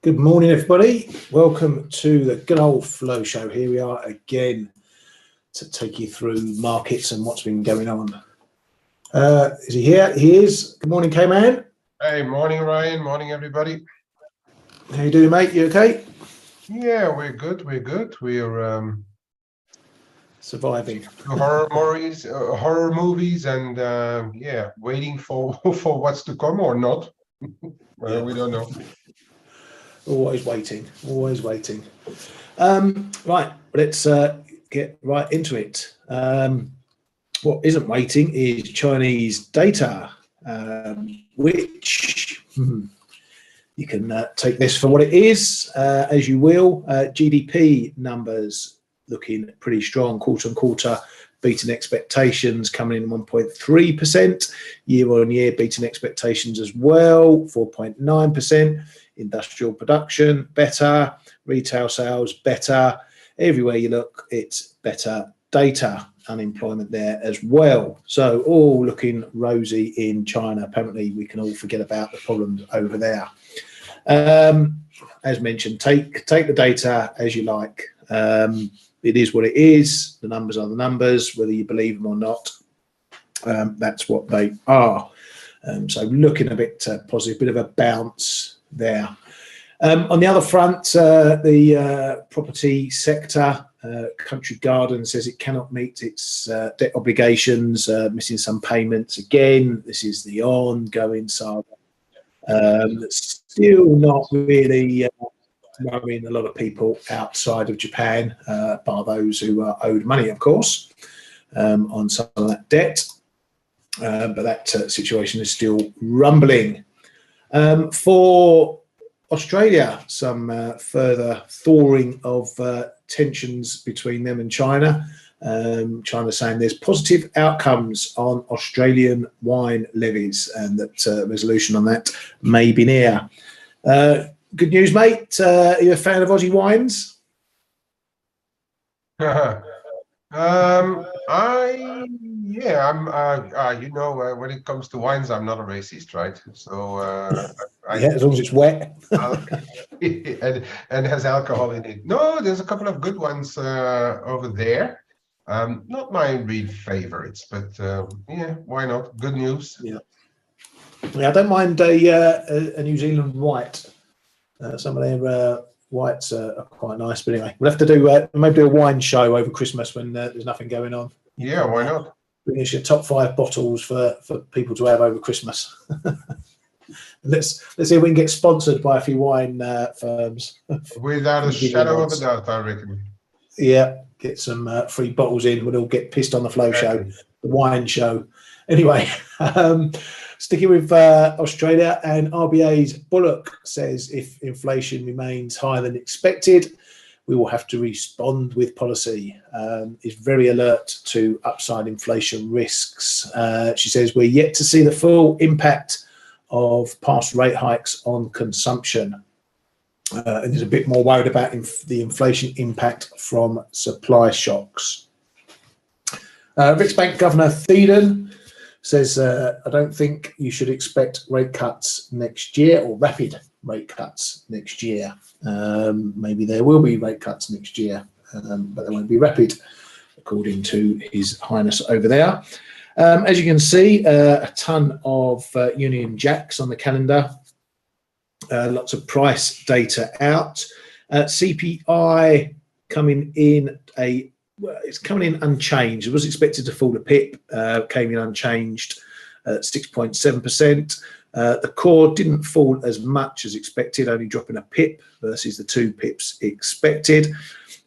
Good morning, everybody. Welcome to the good old Flow Show. Here we are again to take you through markets and what's been going on. Is he here? He is. Good morning, K-Man. Hey, morning, Ryan. Morning, everybody. How you doing, mate? You okay? Yeah, we're good. We're good. We're surviving. horror movies, and yeah, waiting for for what's to come or not. Yeah. We don't know. Always waiting. Always waiting. Right, let's get right into it. What isn't waiting is Chinese data, which you can take this for what it is, as you will. GDP numbers looking pretty strong, quarter on quarter, beating expectations, coming in 1.3%, year on year, beating expectations as well, 4.9%. Industrial production better, retail sales better. Everywhere you look, it's better data. Unemployment there as well. So all looking rosy in China. Apparently, we can all forget about the problems over there. As mentioned, take the data as you like. It is what it is. The numbers are the numbers, whether you believe them or not. That's what they are. So looking a bit positive, bit of a bounce there. On the other front, the property sector, Country Garden says it cannot meet its debt obligations, missing some payments again. This is the ongoing saga. Still not really worrying a lot of people outside of Japan, bar those who are owed money, of course, on some of that debt. But that situation is still rumbling. For Australia, some further thawing of tensions between them and China. China saying there's positive outcomes on Australian wine levies and that resolution on that may be near. Good news, mate. Are you a fan of Aussie wines? I'm you know, when it comes to wines, I'm not a racist, right? So yeah, as long as it's wet and has alcohol in it. No, there's a couple of good ones over there. Not my real favorites, but yeah, why not? Good news. Yeah, I don't mind a New Zealand white. Some of their whites are quite nice, but anyway, we'll have to do maybe do a wine show over Christmas when there's nothing going on. Yeah, why not? Bring us your top 5 bottles for people to have over Christmas. Let's see if we can get sponsored by a few wine firms. Without a shadow of a doubt, I reckon. Yeah, get some free bottles in. We'll all get pissed on the Flow Show, the wine show. Anyway, sticking with Australia, and RBA's Bullock says if inflation remains higher than expected, we will have to respond with policy. Is very alert to upside inflation risks. She says we're yet to see the full impact of past rate hikes on consumption. And is a bit more worried about the inflation impact from supply shocks. Riksbank Governor Thieden says, I don't think you should expect rate cuts next year, or rapid rate cuts next year. Maybe there will be rate cuts next year, but they won't be rapid, according to His Highness over there. As you can see, a ton of Union Jacks on the calendar. Lots of price data out. CPI coming in it's coming in unchanged. It was expected to fall a pip, came in unchanged at 6.7%. The core didn't fall as much as expected, only dropping a pip versus the 2 pips expected.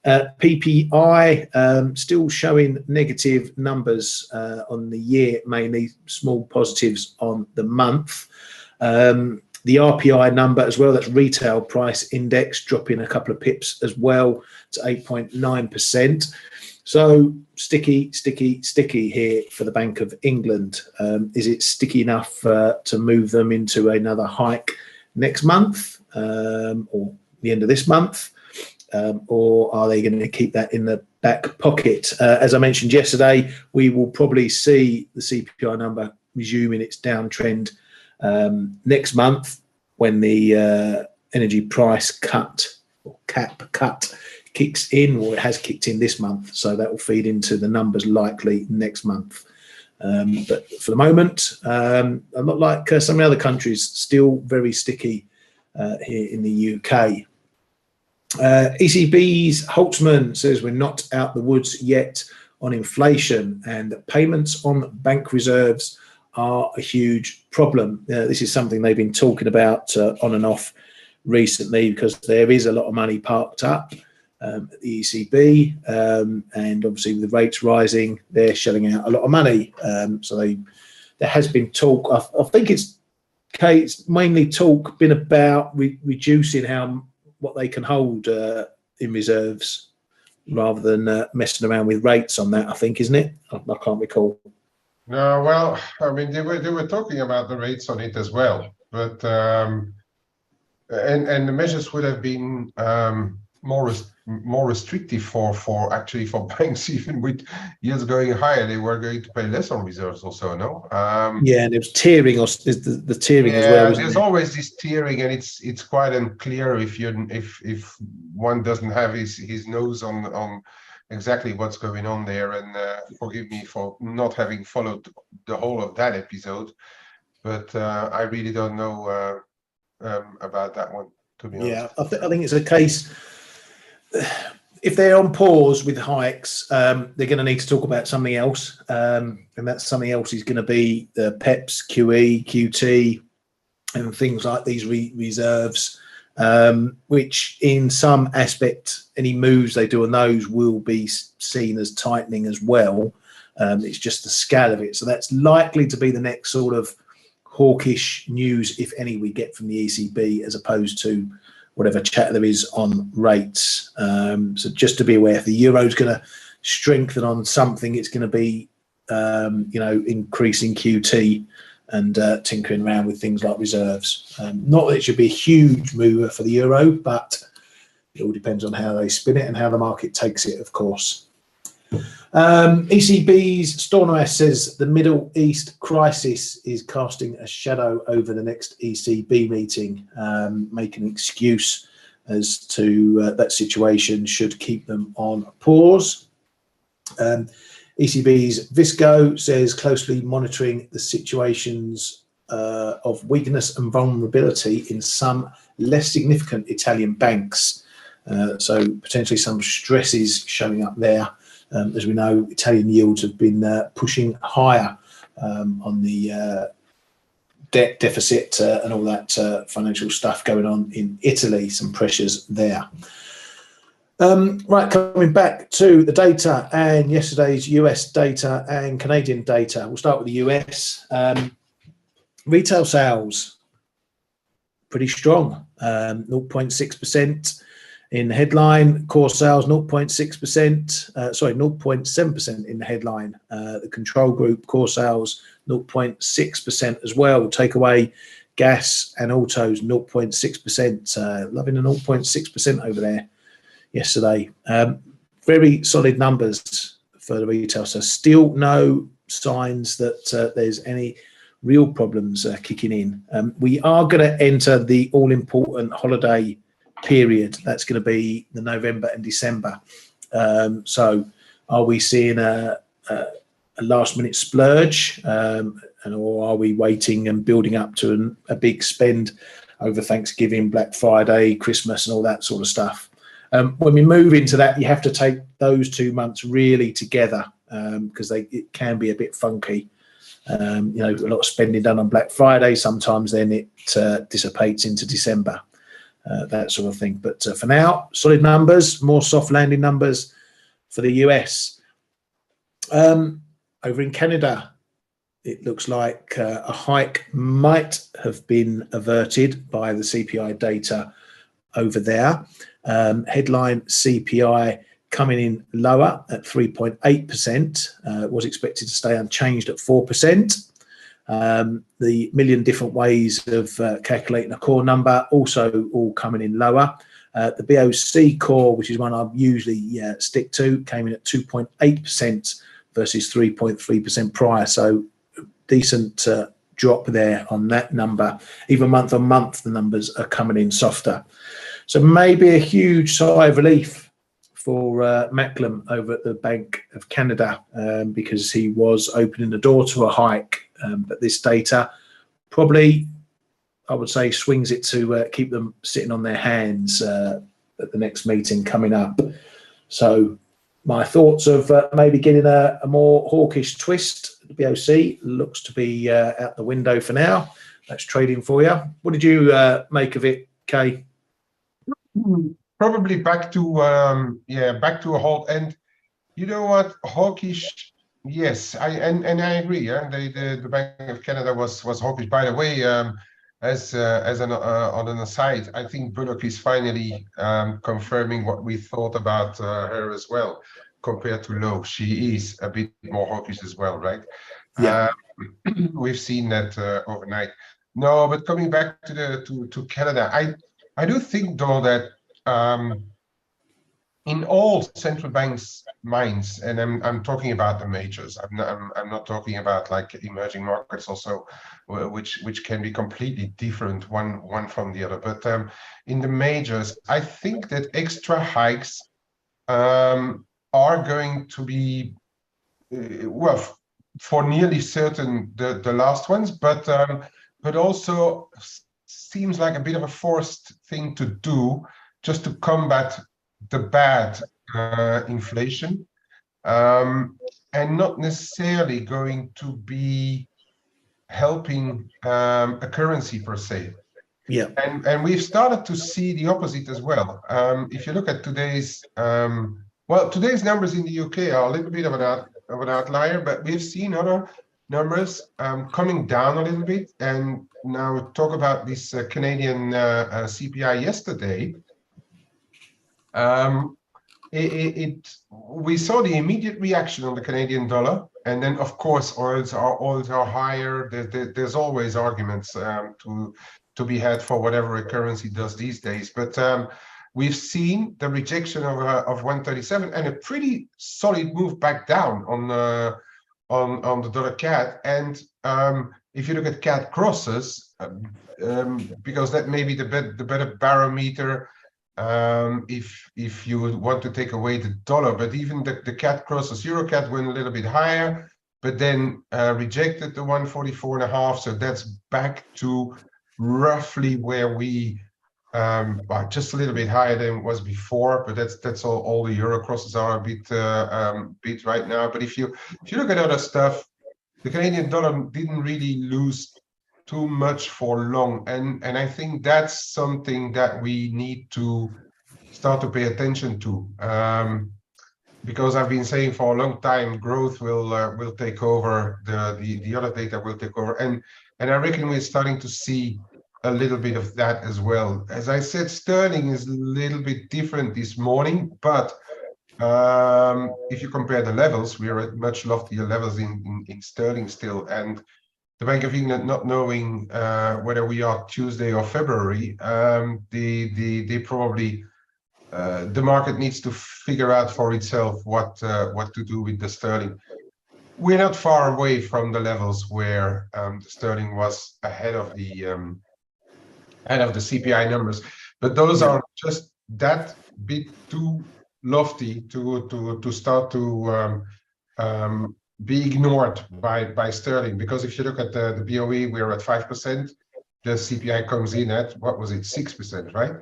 PPI still showing negative numbers on the year, mainly small positives on the month. The RPI number as well, that's retail price index, dropping a couple of pips as well to 8.9%. So sticky here for the Bank of England. Is it sticky enough to move them into another hike next month or the end of this month? Or are they going to keep that in the back pocket? As I mentioned yesterday, we will probably see the CPI number resuming its downtrend next month when the energy price cut or cap cut kicks in, or it has kicked in this month, so that will feed into the numbers likely next month. But for the moment, I'm not like some of the other countries, still very sticky here in the UK. ECB's Holtzman says we're not out the woods yet on inflation, and that payments on bank reserves are a huge problem. This is something they've been talking about on and off recently, because there is a lot of money parked up at the ECB, and obviously with the rates rising, they're shelling out a lot of money. So there has been talk. I think it's mainly talk been about reducing what they can hold in reserves, rather than messing around with rates on that, I think, isn't it? I can't recall. No, well, I mean, they were talking about the rates on it as well, but and the measures would have been more restrictive for banks. Even with yields going higher, they were going to pay less on reserves also, no? Yeah, and it was tiering, or the tiering as well. There's always this tiering, and it's quite unclear if one doesn't have his nose on exactly what's going on there. And forgive me for not having followed the whole of that episode, but I really don't know about that one, to be honest. Yeah, I think it's a case. If they're on pause with hikes, they're going to need to talk about something else, and that something else is going to be the PEPs, QE, QT, and things like these reserves, which in some aspect, any moves they do on those will be seen as tightening as well. It's just the scale of it. So that's likely to be the next sort of hawkish news, if any, we get from the ECB, as opposed to whatever chat there is on rates. So just to be aware, if the euro is going to strengthen on something, it's going to be, increasing QT and tinkering around with things like reserves. Not that it should be a huge mover for the euro, but it all depends on how they spin it and how the market takes it, of course. ECB's Stornois says the Middle East crisis is casting a shadow over the next ECB meeting, making an excuse as to that situation should keep them on pause. ECB's Visco says closely monitoring the situations of weakness and vulnerability in some less significant Italian banks. So potentially some stresses showing up there. As we know, Italian yields have been pushing higher on the debt deficit and all that financial stuff going on in Italy, some pressures there. Right, coming back to the data and yesterday's US data and Canadian data. We'll start with the US. Retail sales, pretty strong, 0.6%. in the headline. Core sales 0.6%, 0.7% in the headline. The control group core sales 0.6% as well. Takeaway, gas and autos 0.6%. Loving the 0.6% over there yesterday. Very solid numbers for the retail. So still no signs that there's any real problems kicking in. We are going to enter the all-important holiday period. That's going to be the November and December. So are we seeing a last-minute splurge, or are we waiting and building up to a big spend over Thanksgiving, Black Friday, Christmas, and all that sort of stuff? When we move into that, you have to take those 2 months really together, because it can be a bit funky. A lot of spending done on Black Friday. Sometimes then it dissipates into December, that sort of thing. But for now, solid numbers, more soft landing numbers for the US. Over in Canada, it looks like a hike might have been averted by the CPI data over there. Headline CPI coming in lower at 3.8%, was expected to stay unchanged at 4%. The million different ways of calculating a core number also all coming in lower. The BOC core, which is one I usually stick to, came in at 2.8% versus 3.3% prior. So decent drop there on that number. Even month on month, the numbers are coming in softer. So maybe a huge sigh of relief for Macklem over at the Bank of Canada, because he was opening the door to a hike. But this data probably, I would say, swings it to keep them sitting on their hands at the next meeting coming up. So my thoughts of maybe getting a more hawkish twist at the BOC looks to be out the window for now. That's trading for you. What did you make of it, Kay? Probably back to back to a halt. And you know what, hawkish, yes, and I agree. Yeah, the Bank of Canada was hawkish. By the way, as an on an aside, I think Bullock is finally confirming what we thought about her as well. Compared to Lowe, she is a bit more hawkish as well, right? Yeah. We've seen that overnight. No, but coming back to to Canada, I do think though that in all central banks' minds, and I'm talking about the majors. I'm not talking about like emerging markets also, which can be completely different one from the other. But in the majors, I think that extra hikes are going to be well, for nearly certain the last ones, but also seems like a bit of a forced thing to do just to combat the bad inflation, and not necessarily going to be helping a currency per se. Yeah. And we've started to see the opposite as well. If you look at today's today's numbers in the UK are a little bit of an outlier, but we've seen other numbers coming down a little bit. And now talk about this Canadian CPI yesterday. We saw the immediate reaction on the Canadian dollar, and then of course oils are higher. There's always arguments to be had for whatever a currency does these days, but we've seen the rejection of 137 and a pretty solid move back down on the dollar CAD. And if you look at CAD crosses, because that may be the better barometer if you want to take away the dollar, but even the CAD crosses, EuroCAD went a little bit higher, but then rejected the 144.5. So that's back to roughly where we just a little bit higher than it was before, but that's all the euro crosses are a bit right now. But if you look at other stuff, the Canadian dollar didn't really lose too much for long, and I think that's something that we need to start to pay attention to, because I've been saying for a long time growth will take over, the other data will take over, and I reckon we're starting to see a little bit of that as well. As I said, sterling is a little bit different this morning, but if you compare the levels, we are at much loftier levels in sterling still, and the Bank of England not knowing whether we are Tuesday or February, they probably the market needs to figure out for itself what to do with the sterling. We're not far away from the levels where the sterling was ahead of the CPI numbers, but those are just that bit too lofty to start to be ignored by sterling. Because if you look at the BOE, we're at 5%. The CPI comes in at, what was it, 6%, right?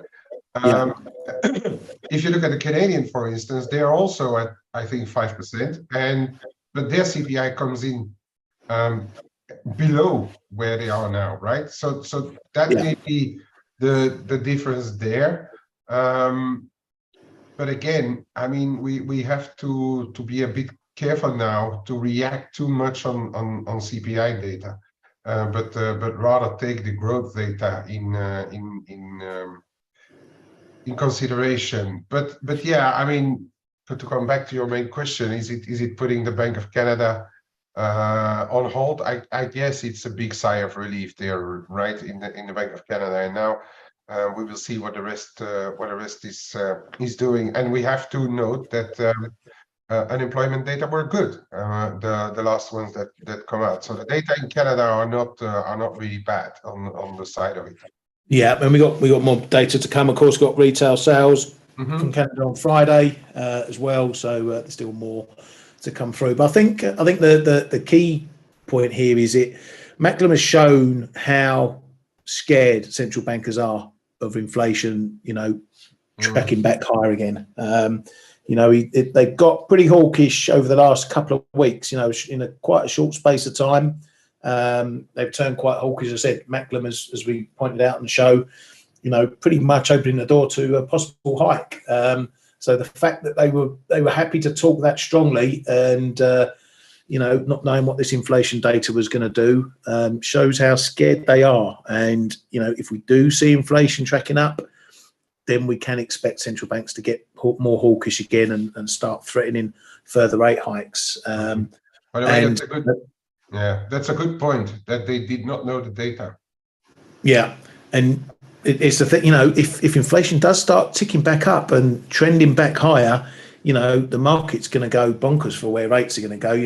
If you look at the Canadian, for instance, they're also at, I think, 5%, but their CPI comes in below where they are now, right? So that may be the difference there. But again, I mean, we have to be a bit careful now to react too much on CPI data, but rather take the growth data in consideration. But yeah, I mean, to come back to your main question, is it putting the Bank of Canada on hold? I guess it's a big sigh of relief there, right, in the Bank of Canada, and now we will see what the rest is doing. And we have to note that unemployment data were good. The last ones that come out. So the data in Canada are not really bad on the side of it. Yeah, and we got more data to come. Of course, got retail sales from Canada on Friday as well. So there's still more to come through. But I think the key point here is Macklem has shown how scared central bankers are of inflation. Tracking back higher again. They've got pretty hawkish over the last couple of weeks. In quite a short space of time. They've turned quite hawkish. As I said, Macklem, as we pointed out in the show, pretty much opening the door to a possible hike. So the fact that they were happy to talk that strongly and not knowing what this inflation data was going to do shows how scared they are. And if we do see inflation tracking up, then we can expect central banks to get more hawkish again and start threatening further rate hikes. By the way, that's a good point, that they did not know the data. Yeah, and it's the thing, if inflation does start ticking back up and trending back higher, the market's going to go bonkers for where rates are going to go.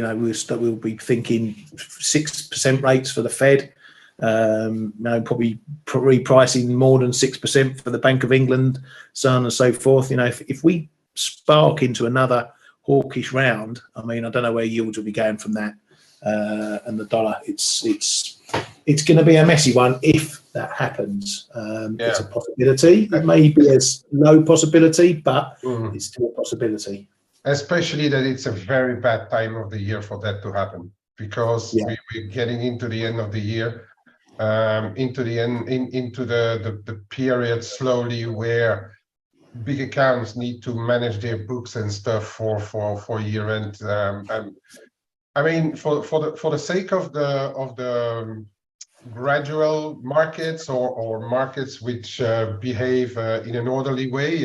We'll be thinking 6% rates for the Fed. Probably repricing more than 6% for the Bank of England, so on and so forth. If we spark into another hawkish round, I don't know where yields will be going from that, and the dollar. It's going to be a messy one if that happens. It's a possibility. It may be a low possibility, but it's still a possibility. Especially that it's a very bad time of the year for that to happen, because we're getting into the end of the year. Into the period slowly where big accounts need to manage their books and stuff for year end. For the sake of the gradual markets or markets which behave in an orderly way,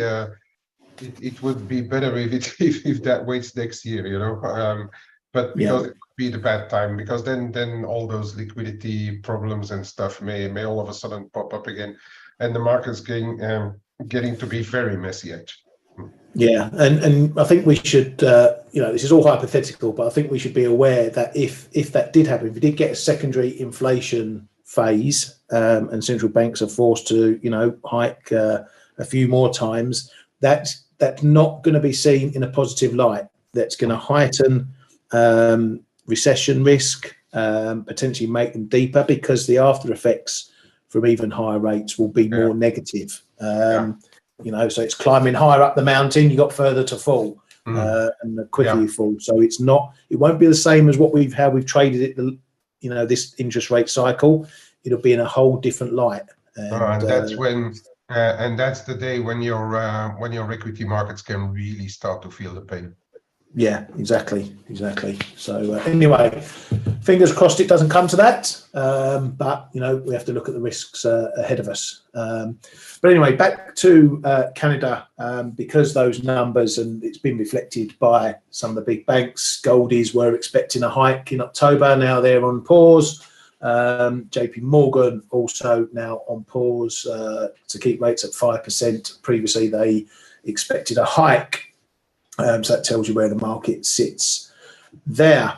it would be better if that waits next year, but because it could be the bad time, because then all those liquidity problems and stuff may all of a sudden pop up again, and the market's getting to be very messy, actually. Yeah, and I think we should, this is all hypothetical, but I think we should be aware that if that did happen, if we did get a secondary inflation phase and central banks are forced to, hike a few more times, that's not going to be seen in a positive light. That's going to heighten recession risk, potentially make them deeper, because the after effects from even higher rates will be more negative. So it's climbing higher up the mountain, you got further to fall, and the quicker you fall. So it won't be the same as how we've traded it, this interest rate cycle. It'll be in a whole different light. And that's when, and that's the day when your equity markets can really start to feel the pain. Yeah, exactly. So anyway, fingers crossed it doesn't come to that. But we have to look at the risks ahead of us. But anyway, back to Canada, because those numbers, and it's been reflected by some of the big banks. Goldies were expecting a hike in October. Now they're on pause. JP Morgan also now on pause to keep rates at 5%. Previously, they expected a hike. So that tells you where the market sits there.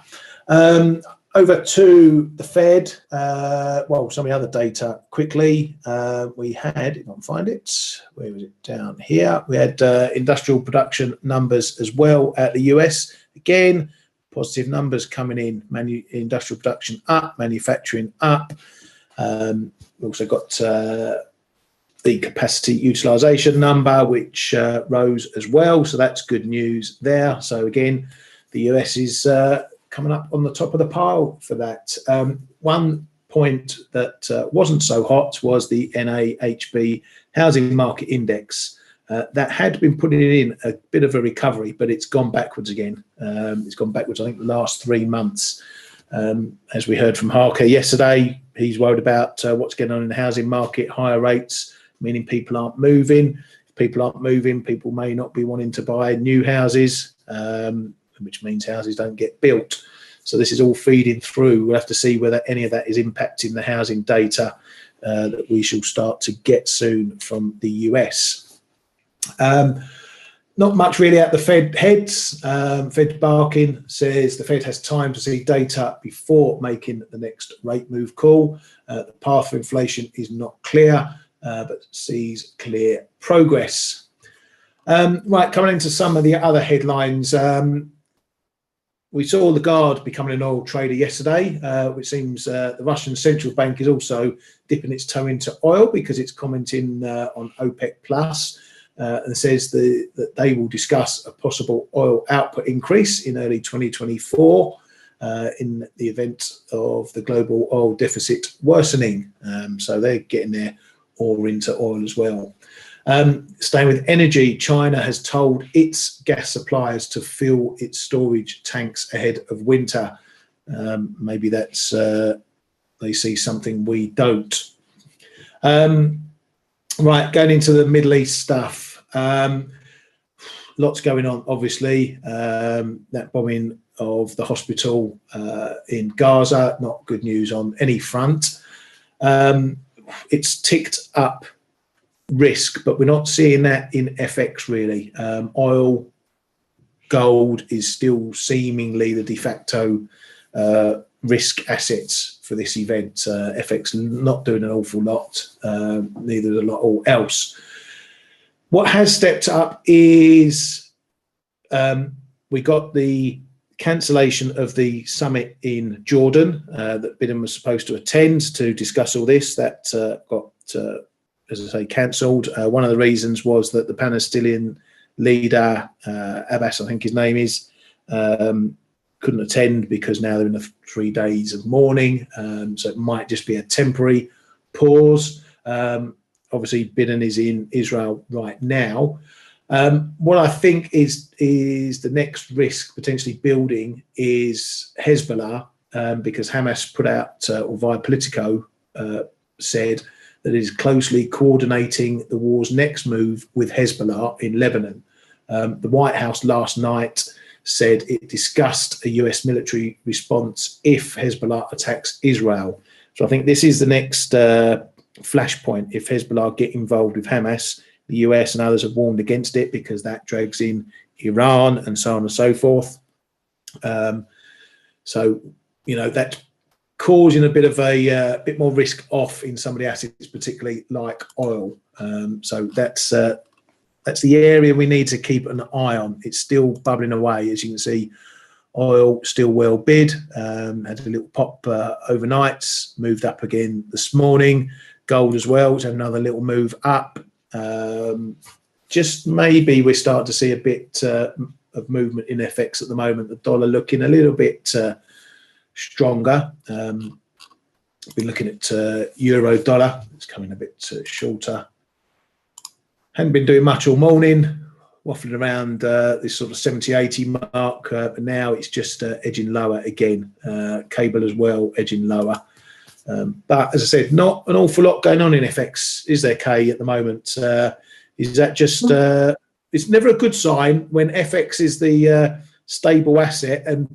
Over to the Fed. Some of the other data quickly. We had, if I can find it, where was it? Down here. We had industrial production numbers as well at the US. Again, positive numbers coming in. Industrial production up, manufacturing up. We also got the capacity utilization number, which rose as well. So that's good news there. So again, the US is coming up on the top of the pile for that. One point that wasn't so hot was the NAHB housing market index. That had been putting in a bit of a recovery, but it's gone backwards again. It's gone backwards, I think, the last 3 months. As we heard from Harker yesterday, he's worried about what's going on in the housing market, higher rates, meaning people aren't moving. If people aren't moving, people may not be wanting to buy new houses, which means houses don't get built. So this is all feeding through. We'll have to see whether any of that is impacting the housing data that we shall start to get soon from the US. Not much really at the Fed heads. Fed Barkin says the Fed has time to see data before making the next rate move call. The path for inflation is not clear, but sees clear progress. Right, coming into some of the other headlines. We saw Lagarde becoming an oil trader yesterday, which seems the Russian central bank is also dipping its toe into oil because it's commenting on OPEC Plus. And says that they will discuss a possible oil output increase in early 2024 in the event of the global oil deficit worsening. So they're getting their oar into oil as well. Staying with energy, China has told its gas suppliers to fill its storage tanks ahead of winter. Maybe that's they see something we don't. Right, going into the Middle East stuff. Lots going on, obviously. That bombing of the hospital in Gaza, not good news on any front. It's ticked up risk, but we're not seeing that in FX really. Oil, gold is still seemingly the de facto risk assets for this event. FX not doing an awful lot, neither a lot all else. What has stepped up is we got the cancellation of the summit in Jordan that Biden was supposed to attend to discuss all this. That got, as I say, cancelled. One of the reasons was that the Palestinian leader, Abbas, I think his name is, couldn't attend because now they're in the 3 days of mourning. So it might just be a temporary pause. Obviously, Biden is in Israel right now. What I think is the next risk potentially building is Hezbollah, because Hamas put out, or via Politico, said that it is closely coordinating the war's next move with Hezbollah in Lebanon. The White House last night said it discussed a US military response if Hezbollah attacks Israel. So I think this is the next flashpoint. If Hezbollah get involved with Hamas, the US and others have warned against it because that drags in Iran and so on and so forth. So, you know, that's causing a bit of a bit more risk off in some of the assets, particularly like oil. So that's the area we need to keep an eye on. It's still bubbling away, as you can see. Oil still well bid, had a little pop overnight, moved up again this morning. Gold as well, it's had another little move up. Just maybe we're starting to see a bit of movement in FX at the moment. The dollar looking a little bit stronger. Been looking at euro dollar. It's coming a bit shorter. Hadn't been doing much all morning, waffling around this sort of 70-80 mark, but now it's just edging lower again. Cable as well, edging lower. But as I said, not an awful lot going on in FX, is there, Kay, at the moment? Is that just, it's never a good sign when FX is the stable asset and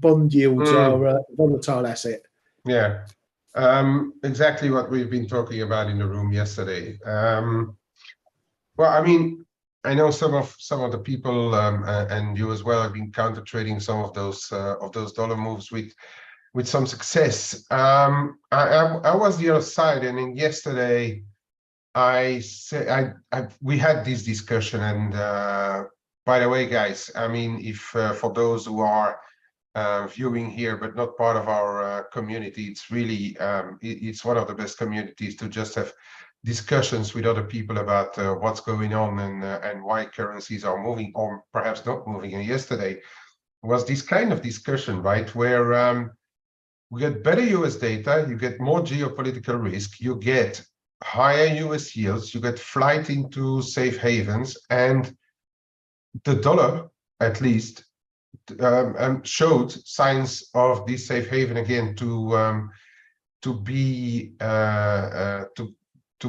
bond yields are a volatile asset. Yeah, exactly what we've been talking about in the room yesterday. Well, I mean, I know some of the people and you as well have been counter trading some of those dollar moves with some success. I was the other side, and then yesterday we had this discussion. And by the way, guys, I mean, if for those who are viewing here but not part of our community, it's really it's one of the best communities to just have discussions with other people about what's going on and why currencies are moving or perhaps not moving. And yesterday was this kind of discussion, right, where we get better US data, you get more geopolitical risk, you get higher US yields, you get flight into safe havens, and the dollar, at least, showed signs of this safe haven again to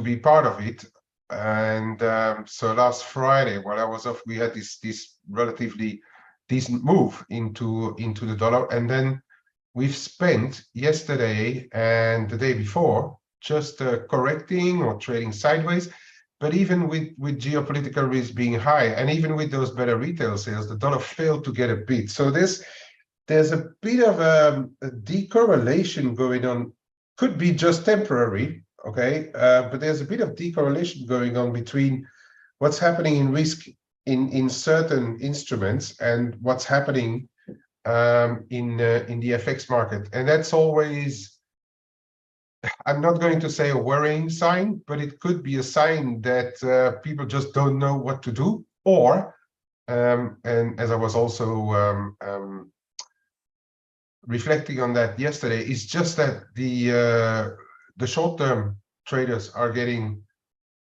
be part of it. And so last Friday, while I was off, we had this relatively decent move into the dollar, and then we've spent yesterday and the day before just correcting or trading sideways. But even with geopolitical risk being high, and even with those better retail sales, the dollar failed to get a beat. So there's a bit of a decorrelation going on. Could be just temporary, okay? But there's a bit of decorrelation going on between what's happening in risk in certain instruments and what's happening in the FX market. And that's always, I'm not going to say a worrying sign, but it could be a sign that people just don't know what to do. Or, and as I was also reflecting on that yesterday, it's just that the short-term traders are getting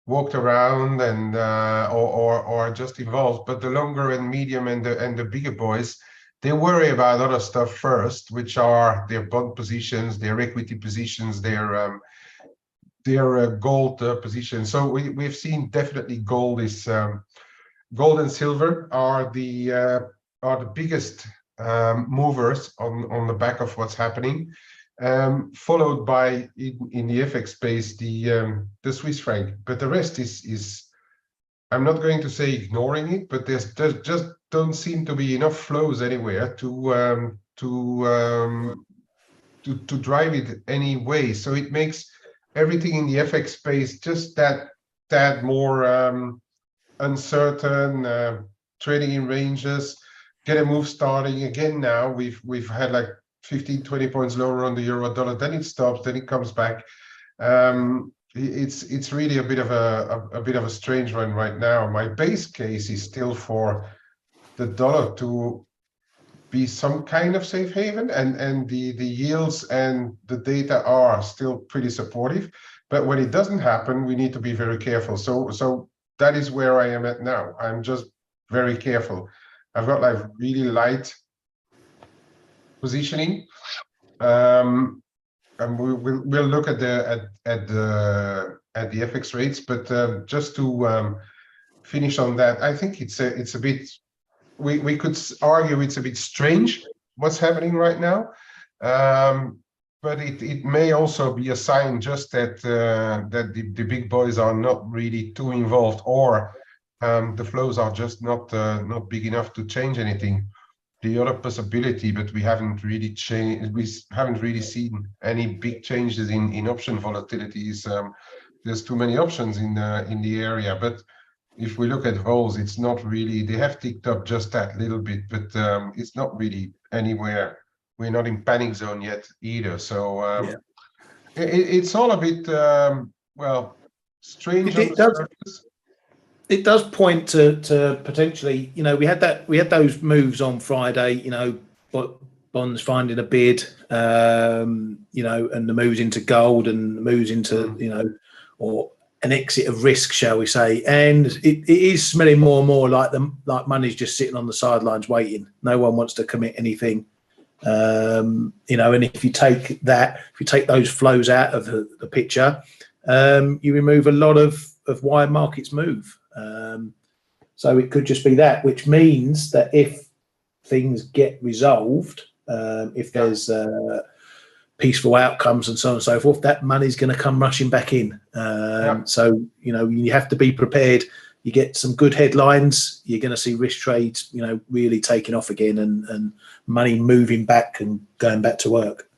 walked around and or just involved, but the longer and medium and the bigger boys, they worry about other stuff first, which are their bond positions, their equity positions, their gold positions. So we've seen definitely gold is gold and silver are the biggest movers on the back of what's happening, followed by in the FX space the Swiss franc. But the rest is I'm not going to say ignoring it, but there just don't seem to be enough flows anywhere to drive it anyway. So it makes everything in the FX space just that more uncertain, trading in ranges, get a move starting again. Now we've had like 15-20 points lower on the euro dollar, then it stops, then it comes back. It's really a bit of a strange one right now. My base case is still for the dollar to be some kind of safe haven, and the yields and the data are still pretty supportive. But when it doesn't happen, we need to be very careful. So that is where I am at now. I'm just very careful. I've got like really light positioning, and we'll look at the FX rates. But just to finish on that, I think it's a bit. We could argue it's a bit strange what's happening right now, but it may also be a sign just that that the big boys are not really too involved, or the flows are just not big enough to change anything. The other possibility, but we haven't really changed. We haven't really seen any big changes in option volatilities. There's too many options in the area, but if we look at vols, it's not really. They have ticked up just that little bit, but it's not really anywhere. We're not in panic zone yet either. So it's all a bit well, strange on the surface. It does point to potentially, we had those moves on Friday, but bonds finding a bid, and the moves into gold and the moves into, or an exit of risk, shall we say. And it is smelling more and more like money's just sitting on the sidelines waiting. No one wants to commit anything. And if you take those flows out of the picture, you remove a lot of why markets move. So it could just be that, which means that if things get resolved, if there's peaceful outcomes and so on and so forth, that money's going to come rushing back in. So, you have to be prepared. You get some good headlines, you're going to see risk trades, really taking off again, and money moving back and going back to work.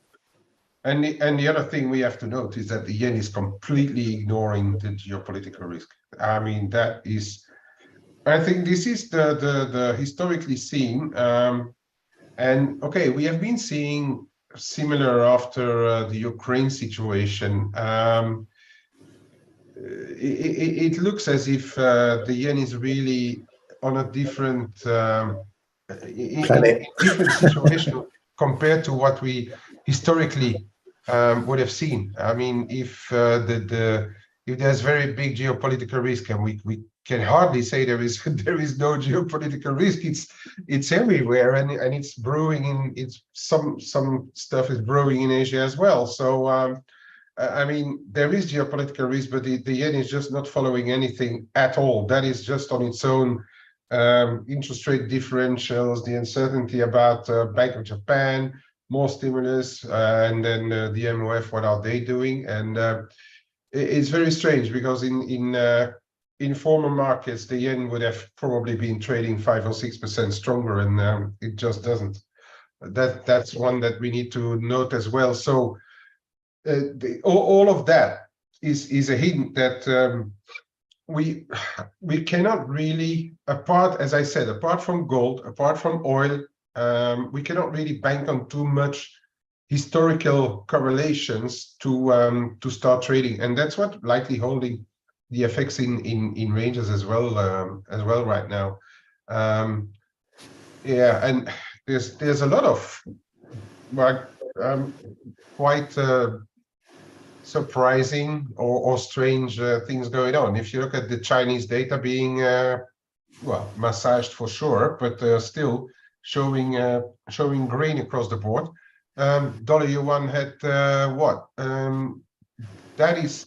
And the other thing we have to note is that the yen is completely ignoring the geopolitical risk. I mean, I think this is the historically seen. And okay, we have been seeing similar after the Ukraine situation. It looks as if the yen is really on a different different situation compared to what we historically would have seen. I mean, if there's very big geopolitical risk, and we can hardly say there is no geopolitical risk. It's everywhere, and it's brewing some stuff is brewing in Asia as well. So I mean, there is geopolitical risk, but the yen is just not following anything at all. That is just on its own. Interest rate differentials, the uncertainty about Bank of Japan, more stimulus, and then the MOF, what are they doing? And it's very strange, because in in former markets, the yen would have probably been trading 5 or 6% stronger, and it just doesn't. That's one that we need to note as well. So all of that is a hint that we cannot really, as I said, apart from gold, apart from oil, we cannot really bank on too much historical correlations to start trading, and that's what likely holding the FX in ranges as well right now. Yeah, and there's a lot of quite surprising or strange things going on. If you look at the Chinese data being well, massaged for sure, but still showing green across the board. Dollar yuan had what? That is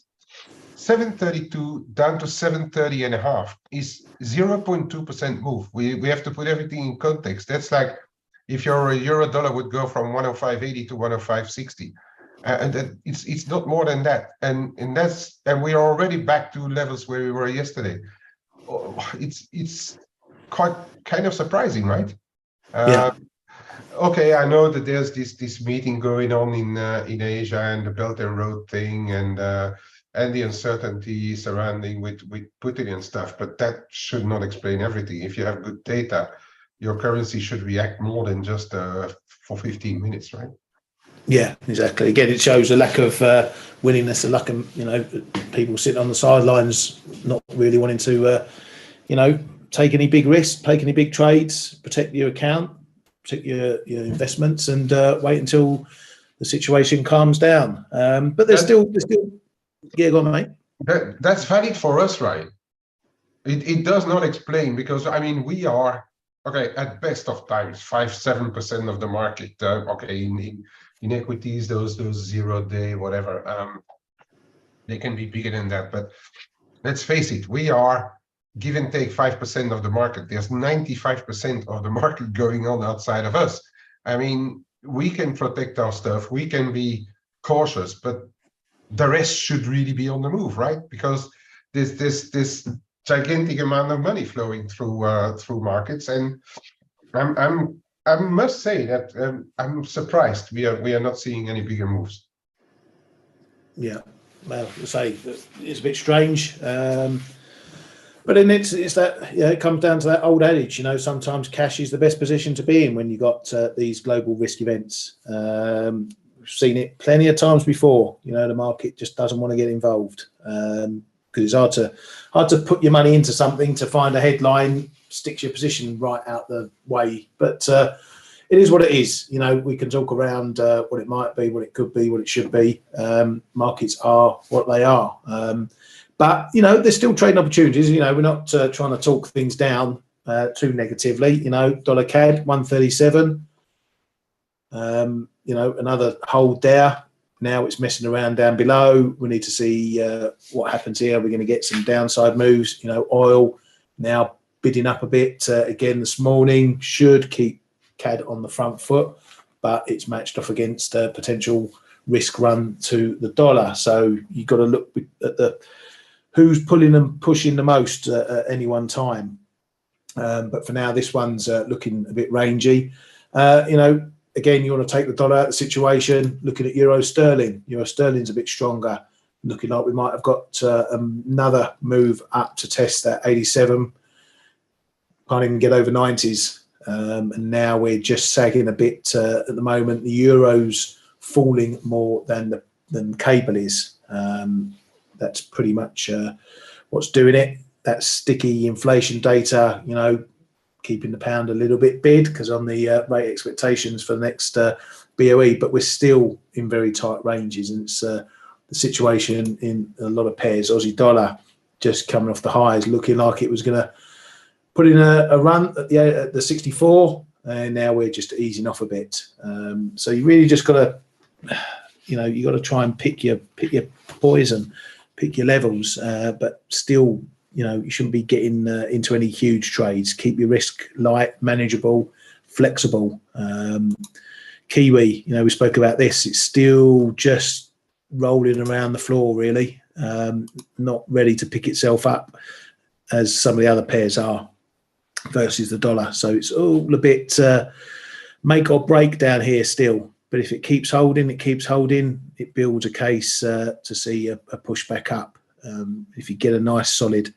732 down to 730 and a half is 0.2% move. We have to put everything in context. That's like if your euro dollar would go from 105.80 to 105.60. And that it's not more than that, and we're already back to levels where we were yesterday. It's quite kind of surprising, right? Yeah. Okay, I know that there's this meeting going on in Asia and the Belt and Road thing, and the uncertainty surrounding with Putin and stuff, but that should not explain everything. If you have good data, your currency should react more than just for 15 minutes, right? Yeah, exactly. Again, it shows a lack of willingness, a lack of, people sitting on the sidelines, not really wanting to, take any big risks, take any big trades, protect your account, protect your investments, and wait until the situation calms down. But there's still, yeah, go on, mate. That's valid for us, right? It does not explain, because I mean we are okay at best of times 5-7% of the market. Okay, in equities, those 0-day whatever, they can be bigger than that. But let's face it, we are give and take 5% of the market. There's 95% of the market going on outside of us. I mean, we can protect our stuff, we can be cautious, but the rest should really be on the move, right? Because there's this gigantic amount of money flowing through markets, and I must say that I'm surprised we are not seeing any bigger moves. Yeah, well, I say it's a bit strange, but then it's that it comes down to that old adage, sometimes cash is the best position to be in when you got these global risk events. We've seen it plenty of times before. The market just doesn't want to get involved because it's hard to put your money into something to find a headline, sticks your position right out the way. But it is what it is. We can talk around what it might be, what it could be, what it should be. Markets are what they are. But there's still trading opportunities. We're not trying to talk things down too negatively. Dollar CAD 137. Another hold there. Now it's messing around down below. We need to see what happens here. We're going to get some downside moves. Oil now bidding up a bit again this morning. Should keep CAD on the front foot, but it's matched off against a potential risk run to the dollar. So you've got to look at who's pulling and pushing the most at any one time. But for now, this one's looking a bit rangy. Again, you want to take the dollar out of the situation, looking at euro sterling. Euro sterling's a bit stronger, looking like we might have got another move up to test that 87. Can't even get over 90s. And now we're just sagging a bit at the moment. The euro's falling more than cable is. That's pretty much what's doing it. That sticky inflation data, keeping the pound a little bit bid because on the rate expectations for the next BOE, but we're still in very tight ranges, and it's the situation in a lot of pairs. Aussie dollar just coming off the highs, looking like it was going to put in a run at the 64, and now we're just easing off a bit. So you really just got to, you got to try and pick your poison, pick your levels, but still. You shouldn't be getting into any huge trades. Keep your risk light, manageable, flexible. Kiwi, we spoke about this. It's still just rolling around the floor, really. Not ready to pick itself up. as some of the other pairs are versus the dollar. So it's all a bit make or break down here still. But if it keeps holding, it builds a case to see a push back up. If you get a nice solid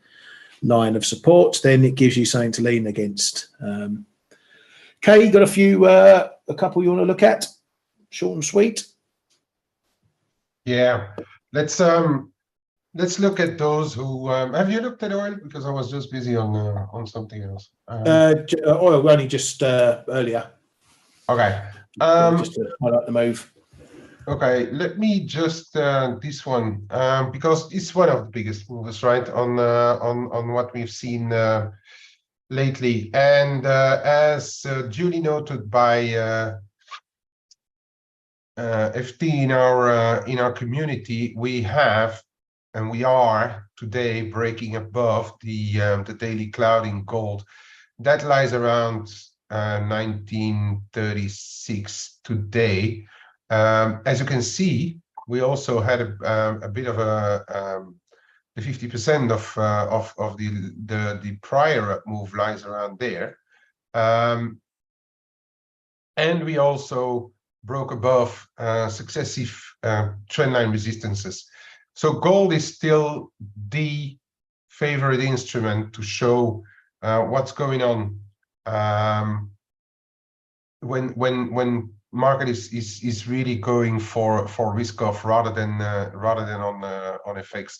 line of support, then it gives you something to lean against. Okay, you got a couple you want to look at? Short and sweet. Yeah, let's look at those who have you looked at oil? Because I was just busy on something else. Oil only just earlier. Okay. Just to highlight the move. Okay, let me just this one because it's one of the biggest movers, right? On what we've seen lately, and as duly noted by F.A.C.E in our community, we have and we are today breaking above the daily cloud in gold that lies around 1936 today. As you can see, we also had a bit of the 50% of the prior move lies around there, and we also broke above successive trendline resistances. So gold is still the favorite instrument to show what's going on when market is really going for risk off rather than on FX.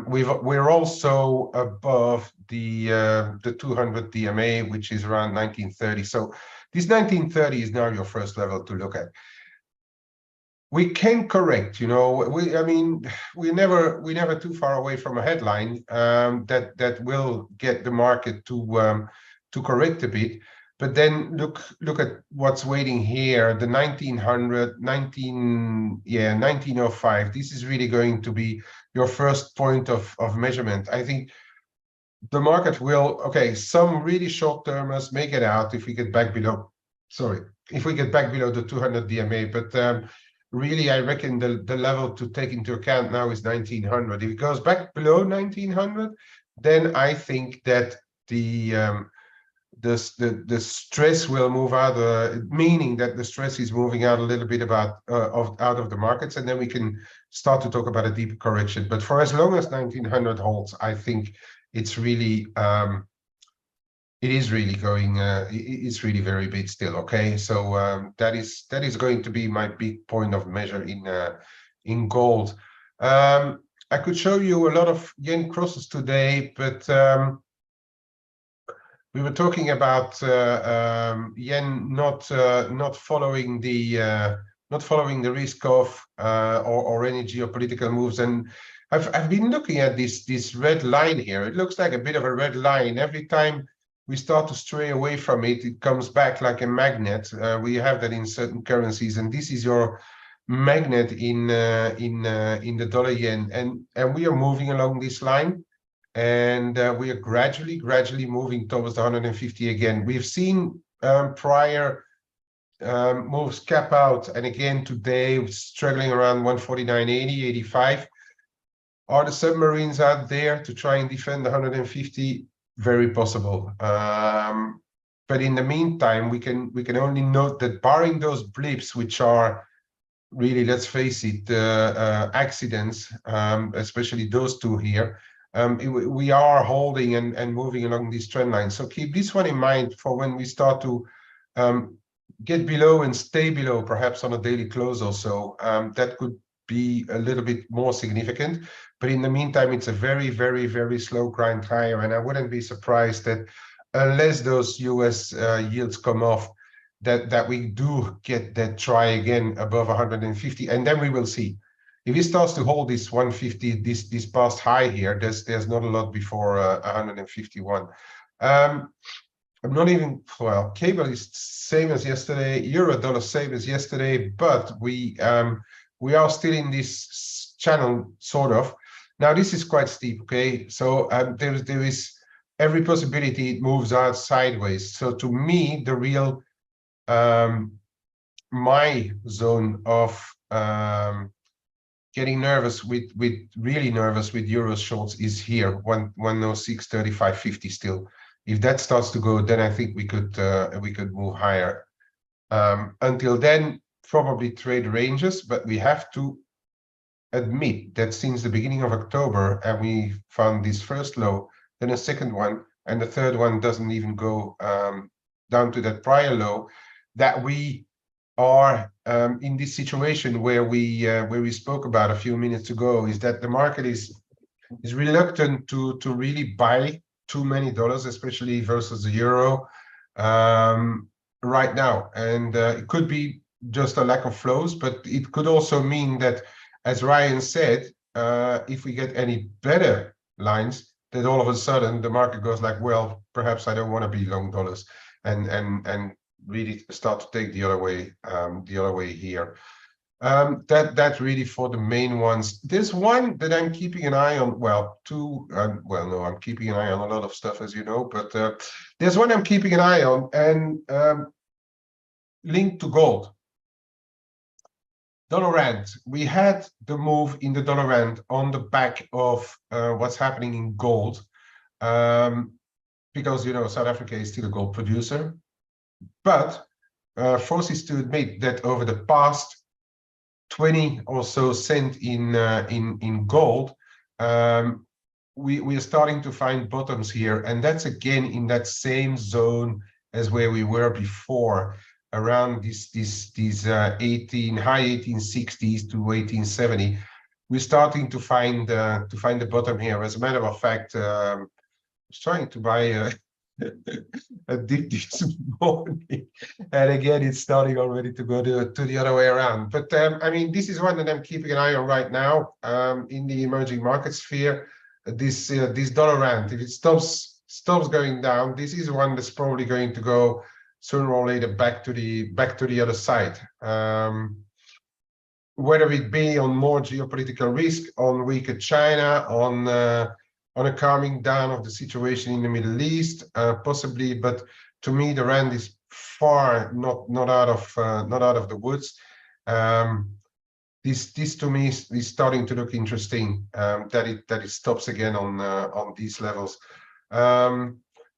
We're also above the 200 DMA, which is around 1930. So this 1930 is now your first level to look at. We can correct, you know. We're never too far away from a headline that will get the market to correct a bit. But then look at what's waiting here, the 1905. This is really going to be your first point of measurement. I think the market will, okay, some really short-termers make it out if we get back below, if we get back below the 200 DMA. But really, I reckon the level to take into account now is 1900. If it goes back below 1900, then I think that the stress will move out, meaning that the stress is moving out a little bit out of the markets, and then we can start to talk about a deeper correction. But for as long as 1900 holds, I think it's really it is really going it's really very big still. Okay, so that is going to be my big point of measure in gold. I could show you a lot of yen crosses today, but we were talking about yen not following the risk of or any geopolitical moves. And I've been looking at this red line here. It looks like a bit of a red line. Every time we start to stray away from it, it comes back like a magnet. We have that in certain currencies, and this is your magnet in the dollar yen, and we are moving along this line. And we are gradually moving towards the 150 again. We've seen prior moves cap out, and again today struggling around 149.80, 85. Are the submarines out there to try and defend the 150? Very possible. But in the meantime, we can only note that barring those blips, which are really, let's face it, accidents, especially those two here. We are holding and moving along this trend line. So keep this one in mind for when we start to get below and stay below, perhaps on a daily close or so. That could be a little bit more significant. But in the meantime, it's a very, very, very slow grind higher. And I wouldn't be surprised that unless those US yields come off, that we do get that try again above 150. And then we will see. If it starts to hold this 150, this past high here, there's not a lot before 151. I'm not even, well, cable is same as yesterday, euro dollar same as yesterday, but we are still in this channel sort of. Now this is quite steep, okay? So there is every possibility it moves out sideways. So to me, the real my zone of getting nervous really nervous with euro shorts is here, 106.35.50 still. If that starts to go, then I think we could move higher. Until then, probably trade ranges, but we have to admit that since the beginning of October, and we found this first low, then a second one, and the third one doesn't even go down to that prior low, that we are in this situation where we spoke about a few minutes ago, is that the market is reluctant to really buy too many dollars, especially versus the euro right now. And it could be just a lack of flows, but it could also mean that, as Ryan said, if we get any better lines, that all of a sudden the market goes like, well, perhaps I don't want to be long dollars, and really start to take the other way here. That's really for the main ones. There's one that I'm keeping an eye on. Well, two. Well, no, I'm keeping an eye on a lot of stuff, as you know. But there's one I'm keeping an eye on, and linked to gold. Dollar rand. We had the move in the dollar rand on the back of what's happening in gold, because South Africa is still a gold producer, but forces to admit that over the past 20 or so cent in gold, we are starting to find bottoms here, and that's again in that same zone as where we were before, around these high 1860s to 1870. We're starting to find the bottom here. As a matter of fact, I was trying to buy a dip this morning, and again it's starting already to go to the other way around. But I mean, this is one that I'm keeping an eye on right now in the emerging market sphere. This dollar rand, if it stops going down, this is one that's probably going to go sooner or later back to the other side. Whether it be on more geopolitical risk, on weaker China, on a calming down of the situation in the Middle East, possibly. But to me, the rand is far not out of the woods. This to me is starting to look interesting. That it stops again on these levels.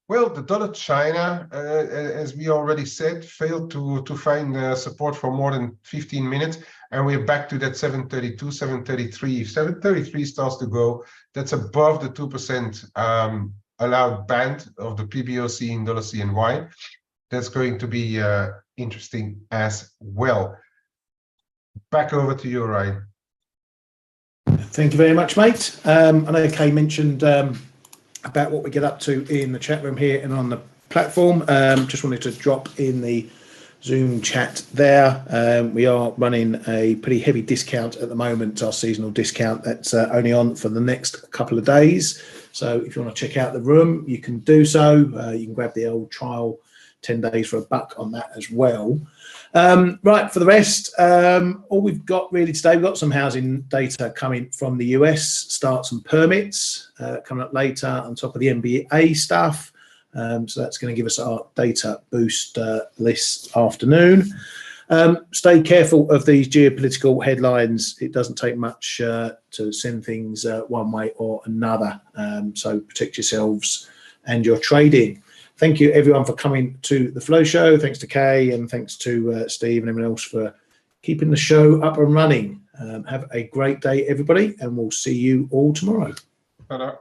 Well, the dollar China, as we already said, failed to find support for more than 15 minutes, and we're back to that 732, 733. If 733 starts to go, that's above the 2% allowed band of the PBOC in dollar CNY. That's going to be interesting as well. Back over to you, Ryan. Thank you very much, mate. I know Kay mentioned about what we get up to in the chat room here and on the platform. Just wanted to drop in the Zoom chat there. We are running a pretty heavy discount at the moment, our seasonal discount that's only on for the next couple of days. So if you want to check out the room, you can do so. You can grab the old trial 10 days for $1 on that as well. Right, for the rest, all we've got really today, we've got some housing data coming from the US, starts and permits coming up later on top of the NBA stuff. So that's going to give us our data boost this afternoon. Stay careful of these geopolitical headlines. It doesn't take much to send things one way or another. So protect yourselves and your trading. Thank you, everyone, for coming to the Flow Show. Thanks to Kay, and thanks to Steve and everyone else for keeping the show up and running. Have a great day, everybody, and we'll see you all tomorrow. Hello.